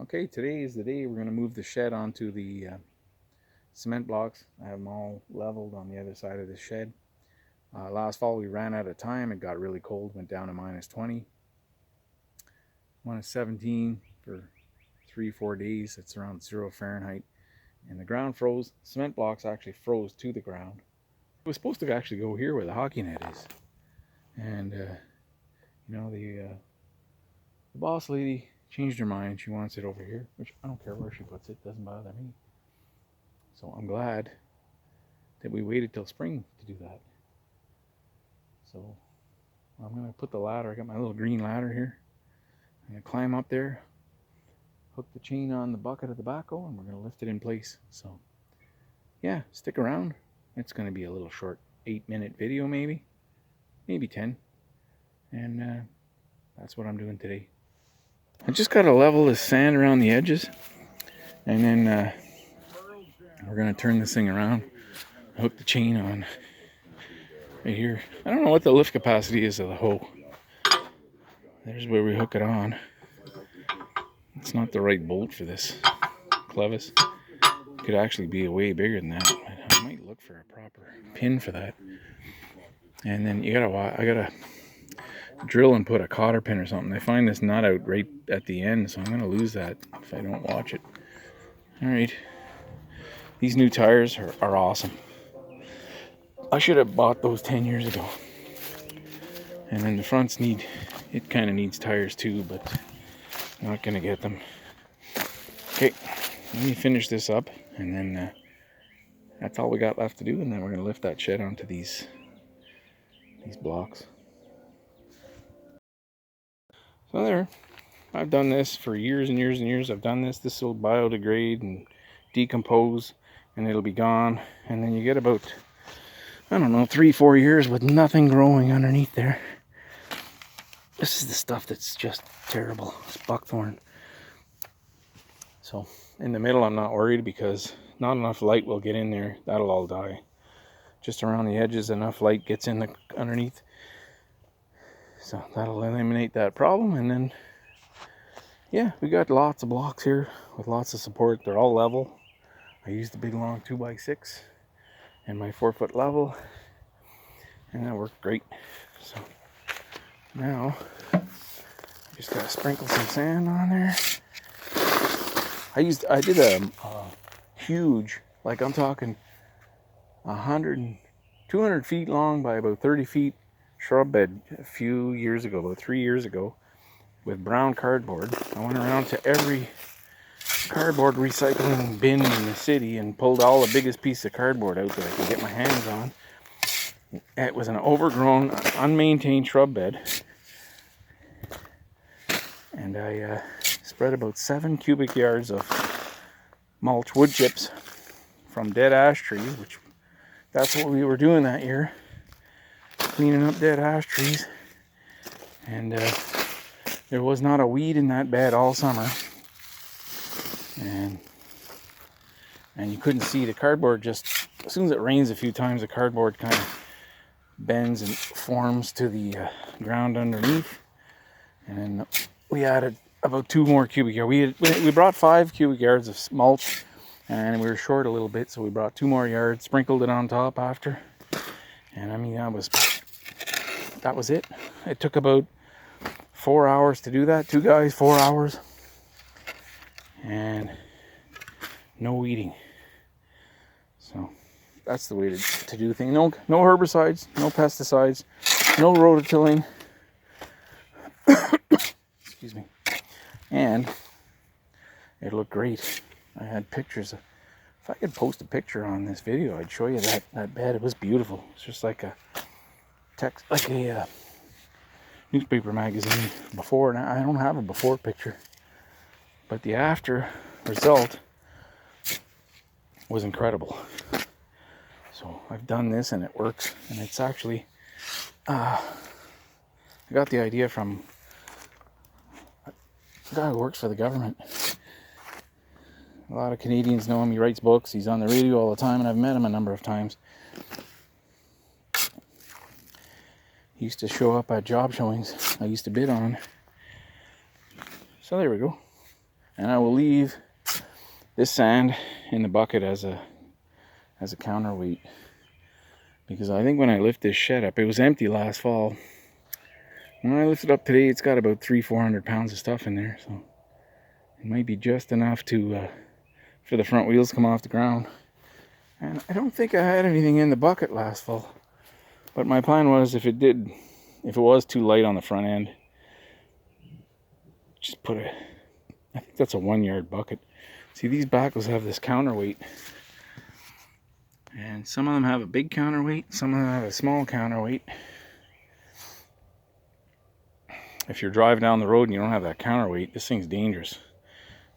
Okay, today is the day we're going to move the shed onto the cement blocks. I have them all leveled on the other side of the shed. Last fall we ran out of time. It got really cold, went down to -20, -17 for 3-4 days. It's around 0 Fahrenheit. And the ground froze. Cement blocks actually froze to the ground. It was supposed to actually go here where the hockey net is. And, the boss lady changed her mind. She wants it over here, which I don't care where she puts it. Doesn't bother me. So I'm glad that we waited till spring to do that. So I'm going to put the ladder. I got my little green ladder here. I'm going to climb up there, hook the chain on the bucket of the backhoe, and we're going to lift it in place. So yeah, stick around. It's going to be a little short 8-minute video, maybe 10. And that's what I'm doing today. I just got to level the sand around the edges, and then we're going to turn this thing around, hook the chain on right here. I don't know what the lift capacity is of the hoe. There's where we hook it on. It's not the right bolt for this clevis. It could actually be way bigger than that. I might look for a proper pin for that. And then I gotta drill and put a cotter pin or something. I find this nut out right at the end, so I'm gonna lose that if I don't watch it. All right, these new tires are awesome. I should have bought those 10 years ago. And then the fronts kind of needs tires too, but I'm not gonna get them. Okay, let me finish this up, and then that's all we got left to do, and then we're gonna lift that shed onto these blocks. So there, I've done this for years and years and years. I've done this. This will biodegrade and decompose, and it'll be gone. And then you get about, I don't know, 3-4 years with nothing growing underneath there. This is the stuff that's just terrible. It's buckthorn. So in the middle, I'm not worried because not enough light will get in there. That'll all die. Just around the edges, enough light gets in the underneath. So that'll eliminate that problem. And then, yeah, we got lots of blocks here with lots of support. They're all level. I used the big long 2x6 and my 4-foot level, and that worked great. So now I just gotta sprinkle some sand on there. I did a huge, like I'm talking 200 feet long by about 30 feet shrub bed a few years ago, about 3 years ago, with brown cardboard. I went around to every cardboard recycling bin in the city and pulled all the biggest piece of cardboard out that I could get my hands on. It was an overgrown, unmaintained shrub bed, and I spread about 7 cubic yards of mulch wood chips from dead ash trees, which that's what we were doing that year, cleaning up dead ash trees. And there was not a weed in that bed all summer, and you couldn't see the cardboard. Just as soon as it rains a few times, the cardboard kind of bends and forms to the ground underneath. And then we added about 2 more cubic yards. We brought 5 cubic yards of mulch, and we were short a little bit, so we brought 2 more yards, sprinkled it on top after. And I mean, that was it. It took about 4 hours to do that. 2 guys, 4 hours, and no weeding. So that's the way to do things. No herbicides, no pesticides, no rototilling. Excuse me. And it looked great. I had pictures. If I could post a picture on this video, I'd show you that bed. It was beautiful. It's just like a newspaper magazine before. Now I don't have a before picture, but the after result was incredible. So I've done this and it works, and it's actually I got the idea from a guy who works for the government. A lot of Canadians know him. He writes books. He's on the radio all the time, and I've met him a number of times. He used to show up at job showings I used to bid on. So there we go. And I will leave this sand in the bucket as a counterweight, because I think when I lift this shed up, it was empty last fall. When I lift it up today, it's got about 300-400 pounds of stuff in there, so it might be just enough to for the front wheels to come off the ground. And I don't think I had anything in the bucket last fall, but my plan was, if it was too light on the front end, just put I think that's a 1-yard bucket. See, these backhoes have this counterweight, and some of them have a big counterweight, some of them have a small counterweight. If you're driving down the road and you don't have that counterweight, this thing's dangerous.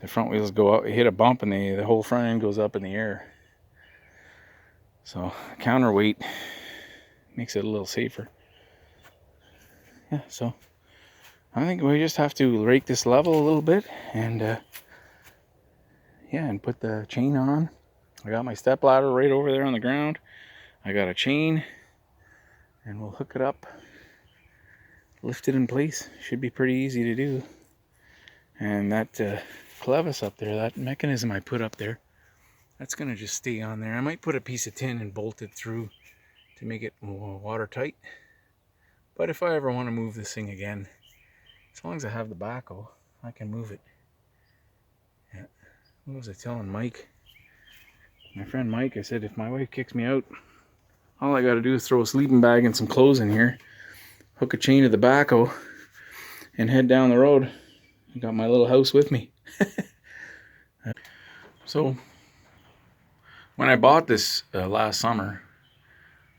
The front wheels go up, hit a bump, and the whole front end goes up in the air. So a counterweight makes it a little safer. Yeah, so I think we just have to rake this level a little bit, and yeah, and put the chain on. I got my step ladder right over there on the ground. I got a chain, and we'll hook it up, lift it in place. Should be pretty easy to do. And that clevis up there, that mechanism I put up there, that's gonna just stay on there. I might put a piece of tin and bolt it through to make it watertight. But if I ever want to move this thing again, as long as I have the backhoe, I can move it. Yeah. What was I telling Mike? My friend Mike, I said, if my wife kicks me out, all I gotta do is throw a sleeping bag and some clothes in here, hook a chain to the backhoe, and head down the road. I got my little house with me. So when I bought this last summer,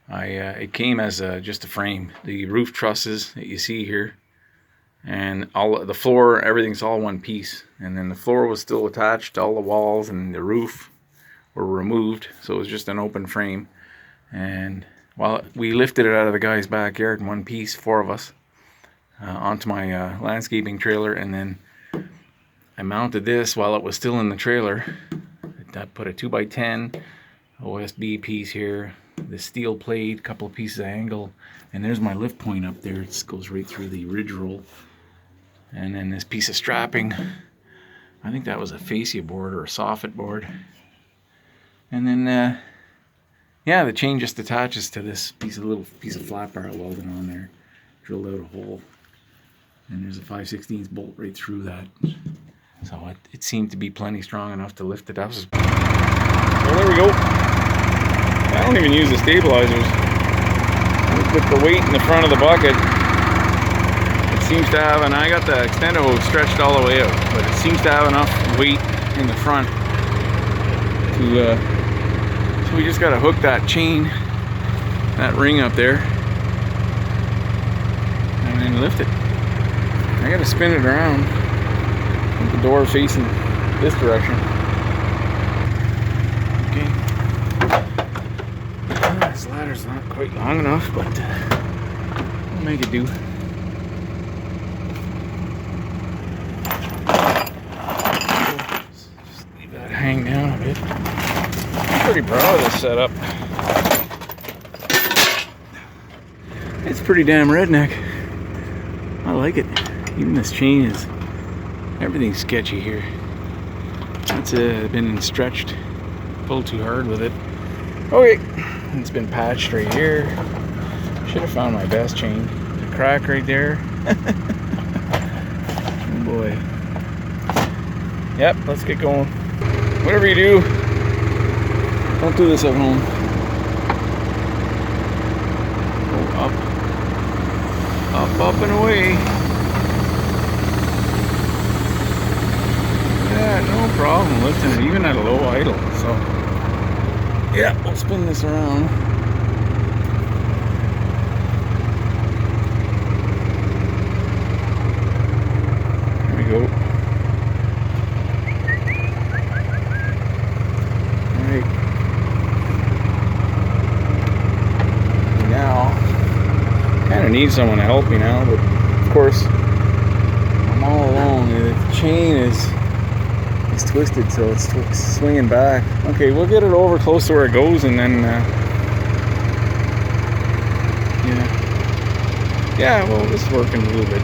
it came as just a frame. The roof trusses that you see here, and all the floor, everything's all one piece. And then the floor was still attached. All the walls and the roof were removed, so it was just an open frame. And while we lifted it out of the guy's backyard in one piece, 4 of us, onto my landscaping trailer, and then I mounted this while it was still in the trailer. I put a 2x10 OSB piece here, the steel plate, couple of pieces of angle, and there's my lift point up there. It goes right through the ridge roll. And then this piece of strapping, I think that was a fascia board or a soffit board. And then yeah, the chain just attaches to this little piece of flat bar welded on there. Drilled out a hole, and there's a 5/16 bolt right through that. So it seemed to be plenty strong enough to lift it up. So there we go. I don't even use the stabilizers. With the weight in the front of the bucket, it seems to have, and I got the extender hose stretched all the way out, but it seems to have enough weight in the front to, so we just got to hook that chain, that ring up there, and then lift it. I got to spin it around with the door facing this direction. Okay. This ladder's not quite long enough, but we'll make it do. Just leave that hang down a bit. I'm pretty proud of this setup. It's pretty damn redneck. I like it. Even this chain is, everything's sketchy here. It's been stretched, pulled too hard with it. Okay, it's been patched right here. Should have found my best chain. There's a crack right there. Oh boy. Yep, let's get going. Whatever you do, don't do this at home. Go up, up and away. Yeah, no problem lifting it, even at a low idle. So, yeah, we'll spin this around. There we go. All right. Now, kind of need someone to help me now, but of course, I'm all alone. The chain is twisted, so it's swinging back. Okay, we'll get it over close to where it goes, and then yeah, well, this is working a little bit.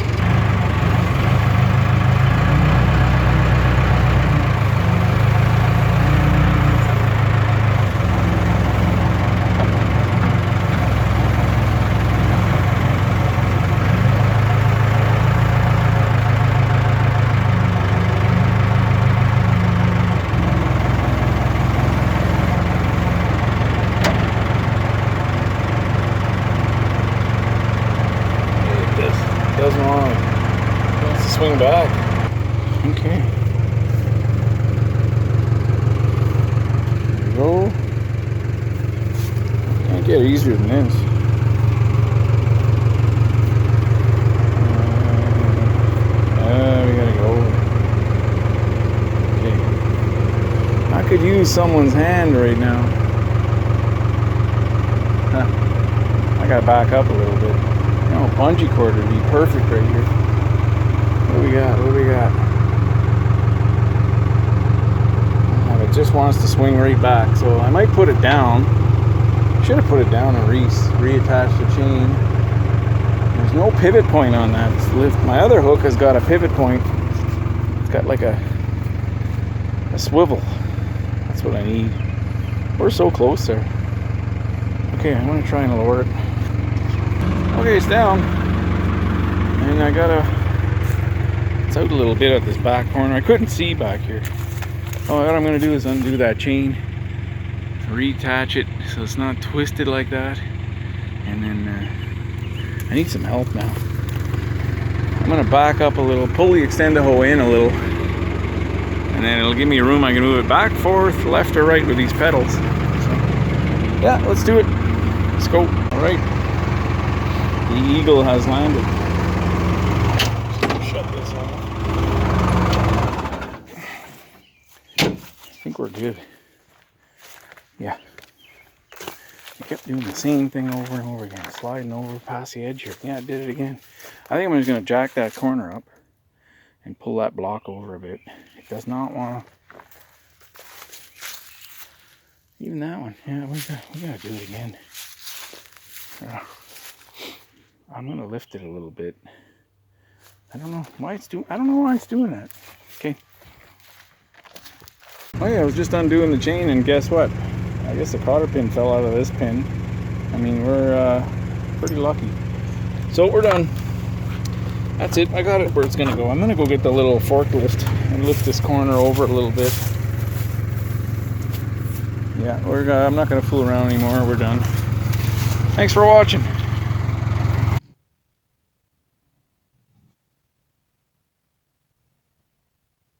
back. Okay. There we go. Can't get easier than this. We gotta go. Okay. I could use someone's hand right now. Huh. I gotta back up a little bit. You know, bungee cord would be perfect right here. What do we got? What do we got? Oh, it just wants to swing right back, so I might put it down. Should have put it down and reattached the chain. There's no pivot point on that lift. My other hook has got a pivot point. It's got like a swivel. That's what I need. We're so close there. Okay, I'm gonna try and lower it. Okay, it's down. And I gotta, it's out a little bit at this back corner. I couldn't see back here. Oh, what I'm gonna do is undo that chain, reattach it so it's not twisted like that, and then I need some help now. I'm gonna back up a little, pull the extender hoe in a little, and then it'll give me room. I can move it back, forth, left or right with these pedals. So, yeah, let's do it. Let's go. All right. The Eagle has landed. Shut this off. I think we're good. Yeah. I kept doing the same thing over and over again, sliding over past the edge here. Yeah, I did it again. I think I'm just going to jack that corner up and pull that block over a bit. It does not want to. Even that one. Yeah, we gotta do it again. I'm going to lift it a little bit. I don't know why it's doing. I don't know why it's doing that. Okay. Oh yeah, I was just undoing the chain, and guess what? I guess the cotter pin fell out of this pin. I mean, we're pretty lucky. So we're done. That's it. I got it where it's gonna go. I'm gonna go get the little forklift and lift this corner over a little bit. Yeah, I'm not gonna fool around anymore. We're done. Thanks for watching.